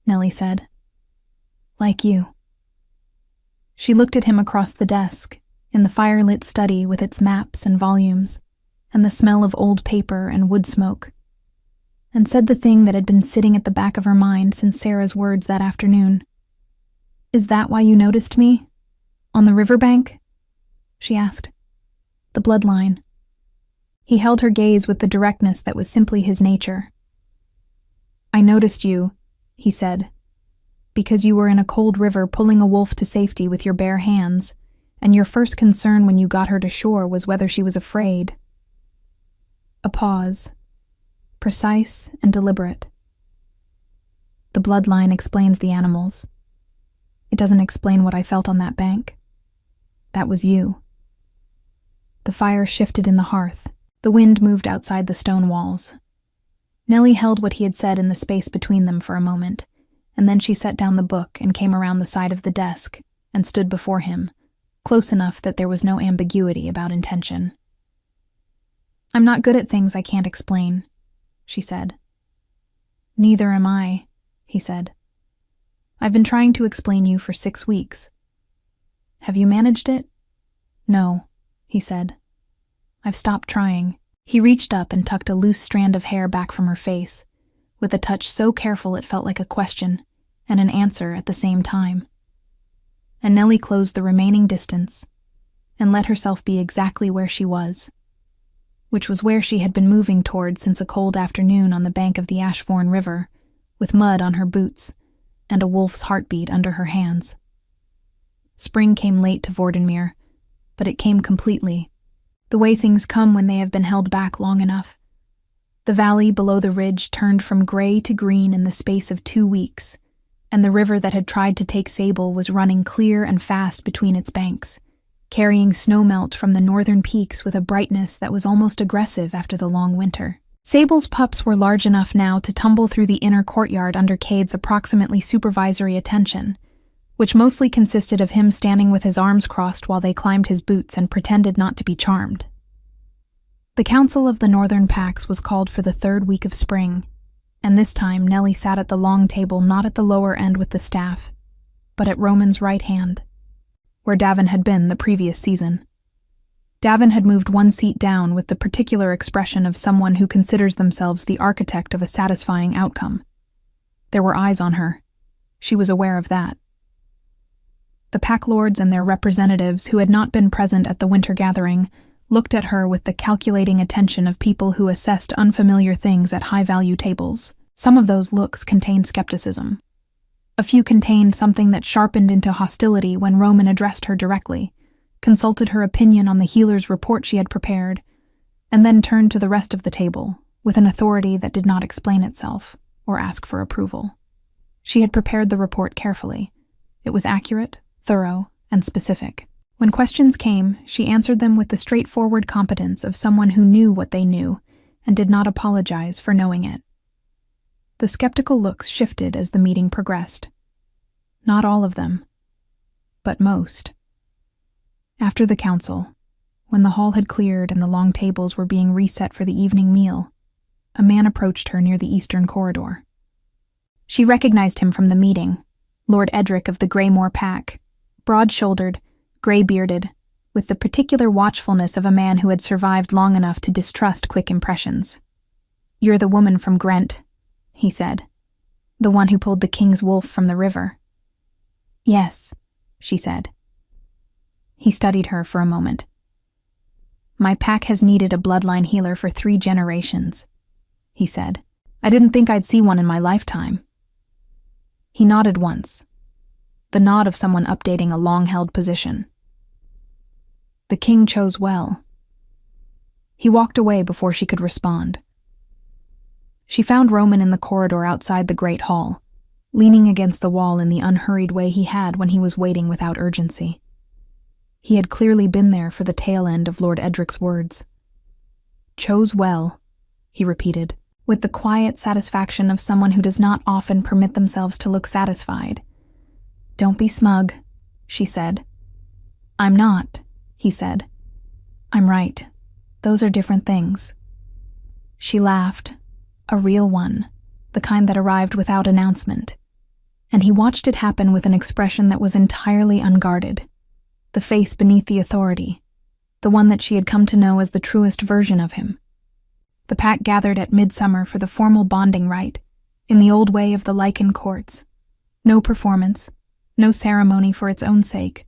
Nellie said. "Like you." She looked at him across the desk, in the fire-lit study with its maps and volumes, and the smell of old paper and wood smoke, and said the thing that had been sitting at the back of her mind since Sarah's words that afternoon. "Is that why you noticed me? On the riverbank?" she asked. "The bloodline." He held her gaze with the directness that was simply his nature. "I noticed you," he said, "because you were in a cold river pulling a wolf to safety with your bare hands, and your first concern when you got her to shore was whether she was afraid." A pause, precise and deliberate. "The bloodline explains the animals. It doesn't explain what I felt on that bank. That was you." The fire shifted in the hearth. The wind moved outside the stone walls. Nellie held what he had said in the space between them for a moment, and then she set down the book and came around the side of the desk and stood before him, close enough that there was no ambiguity about intention. "I'm not good at things I can't explain," she said. "Neither am I," he said. "I've been trying to explain you for 6 weeks. Have you managed it?" "No," he said. "I've stopped trying." He reached up and tucked a loose strand of hair back from her face, with a touch so careful it felt like a question and an answer at the same time. And Nellie closed the remaining distance and let herself be exactly where she was, which was where she had been moving toward since a cold afternoon on the bank of the Ashbourne River, with mud on her boots, and a wolf's heartbeat under her hands. Spring came late to Vordenmere, but it came completely, the way things come when they have been held back long enough. The valley below the ridge turned from gray to green in the space of 2 weeks, and the river that had tried to take Sable was running clear and fast between its banks, carrying snowmelt from the northern peaks with a brightness that was almost aggressive after the long winter. Sable's pups were large enough now to tumble through the inner courtyard under Cade's approximately supervisory attention, which mostly consisted of him standing with his arms crossed while they climbed his boots and pretended not to be charmed. The Council of the Northern Packs was called for the 3rd week of spring, and this time Nellie sat at the long table not at the lower end with the staff, but at Roman's right hand, where Davin had been the previous season. Davin had moved 1 seat down with the particular expression of someone who considers themselves the architect of a satisfying outcome. There were eyes on her. She was aware of that. The pack lords and their representatives who had not been present at the winter gathering looked at her with the calculating attention of people who assessed unfamiliar things at high-value tables. Some of those looks contained skepticism. A few contained something that sharpened into hostility when Roman addressed her directly, consulted her opinion on the healer's report she had prepared, and then turned to the rest of the table with an authority that did not explain itself or ask for approval. She had prepared the report carefully. It was accurate, thorough, and specific. When questions came, she answered them with the straightforward competence of someone who knew what they knew and did not apologize for knowing it. The skeptical looks shifted as the meeting progressed. Not all of them, but most. After the council, when the hall had cleared and the long tables were being reset for the evening meal, a man approached her near the eastern corridor. She recognized him from the meeting, Lord Edric of the Greymore Pack, broad-shouldered, gray-bearded, with the particular watchfulness of a man who had survived long enough to distrust quick impressions. "You're the woman from Gwent," he said. "The one who pulled the king's wolf from the river." "Yes," she said. He studied her for a moment. "My pack has needed a bloodline healer for 3 generations," he said. "I didn't think I'd see one in my lifetime." He nodded once, the nod of someone updating a long-held position. The king chose well. He walked away before she could respond. She found Roman in the corridor outside the great hall, leaning against the wall in the unhurried way he had when he was waiting without urgency. He had clearly been there for the tail end of Lord Edric's words. "Chose well," he repeated, with the quiet satisfaction of someone who does not often permit themselves to look satisfied. "Don't be smug," she said. "I'm not," he said. "I'm right. Those are different things." She laughed, a real one, the kind that arrived without announcement, and he watched it happen with an expression that was entirely unguarded, the face beneath the authority, the one that she had come to know as the truest version of him. The pack gathered at midsummer for the formal bonding rite, in the old way of the Lycan courts. No performance, no ceremony for its own sake.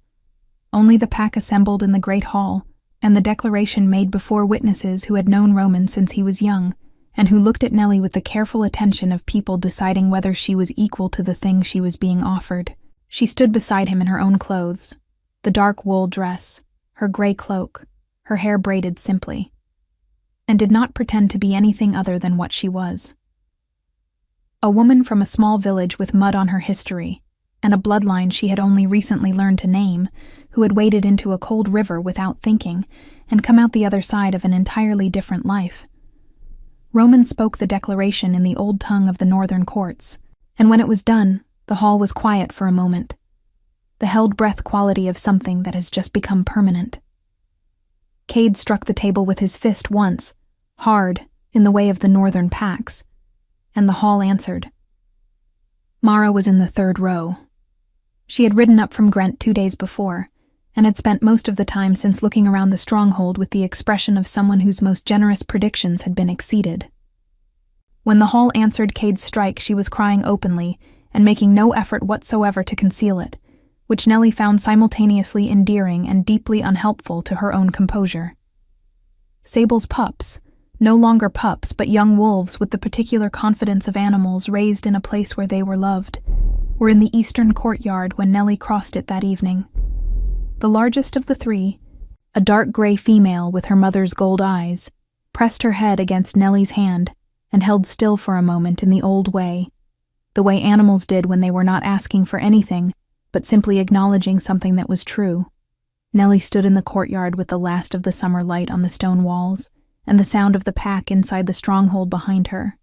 Only the pack assembled in the great hall, and the declaration made before witnesses who had known Roman since he was young, and who looked at Nellie with the careful attention of people deciding whether she was equal to the thing she was being offered. She stood beside him in her own clothes, the dark wool dress, her gray cloak, her hair braided simply, and did not pretend to be anything other than what she was. A woman from a small village with mud on her history, and a bloodline she had only recently learned to name, who had waded into a cold river without thinking, and come out the other side of an entirely different life. Roman spoke the declaration in the old tongue of the northern courts, and when it was done, the hall was quiet for a moment, the held-breath quality of something that has just become permanent. Cade struck the table with his fist once, hard, in the way of the northern packs, and the hall answered. Mara was in the 3rd row. She had ridden up from Gwent 2 days before, and had spent most of the time since looking around the stronghold with the expression of someone whose most generous predictions had been exceeded. When the hall answered Cade's strike, she was crying openly and making no effort whatsoever to conceal it, which Nellie found simultaneously endearing and deeply unhelpful to her own composure. Sable's pups, no longer pups but young wolves with the particular confidence of animals raised in a place where they were loved, were in the eastern courtyard when Nellie crossed it that evening. The largest of the three, a dark gray female with her mother's gold eyes, pressed her head against Nellie's hand and held still for a moment in the old way, the way animals did when they were not asking for anything, but simply acknowledging something that was true. Nellie stood in the courtyard with the last of the summer light on the stone walls and the sound of the pack inside the stronghold behind her,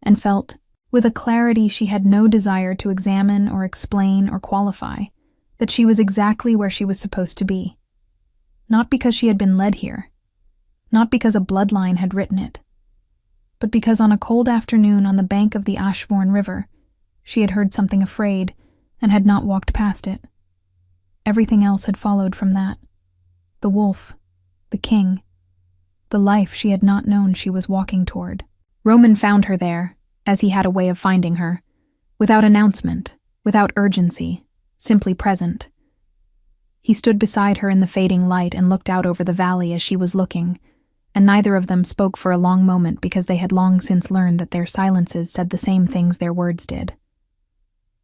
and felt, with a clarity she had no desire to examine or explain or qualify, that she was exactly where she was supposed to be. Not because she had been led here, not because a bloodline had written it, but because on a cold afternoon on the bank of the Ashvorn River, she had heard something afraid and had not walked past it. Everything else had followed from that. The wolf, the king, the life she had not known she was walking toward. Roman found her there, as he had a way of finding her, without announcement, without urgency, simply present. He stood beside her in the fading light and looked out over the valley as she was looking, and neither of them spoke for a long moment because they had long since learned that their silences said the same things their words did.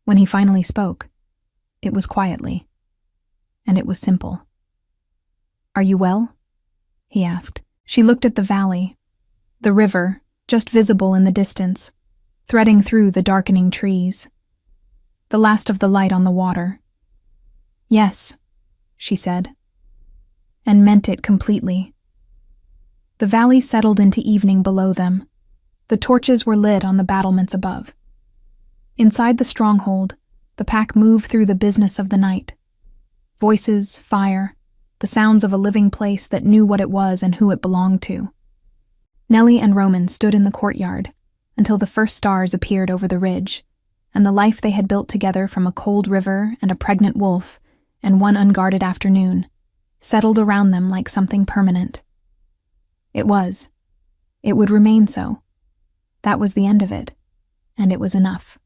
When he finally spoke, it was quietly, and it was simple. "Are you well?" he asked. She looked at the valley, the river, just visible in the distance, threading through the darkening trees, the last of the light on the water. "Yes," she said, and meant it completely. The valley settled into evening below them. The torches were lit on the battlements above. Inside the stronghold, the pack moved through the business of the night. Voices, fire, the sounds of a living place that knew what it was and who it belonged to. Nellie and Roman stood in the courtyard until the first stars appeared over the ridge, and the life they had built together from a cold river and a pregnant wolf and one unguarded afternoon settled around them like something permanent. It was. It would remain so. That was the end of it, and it was enough.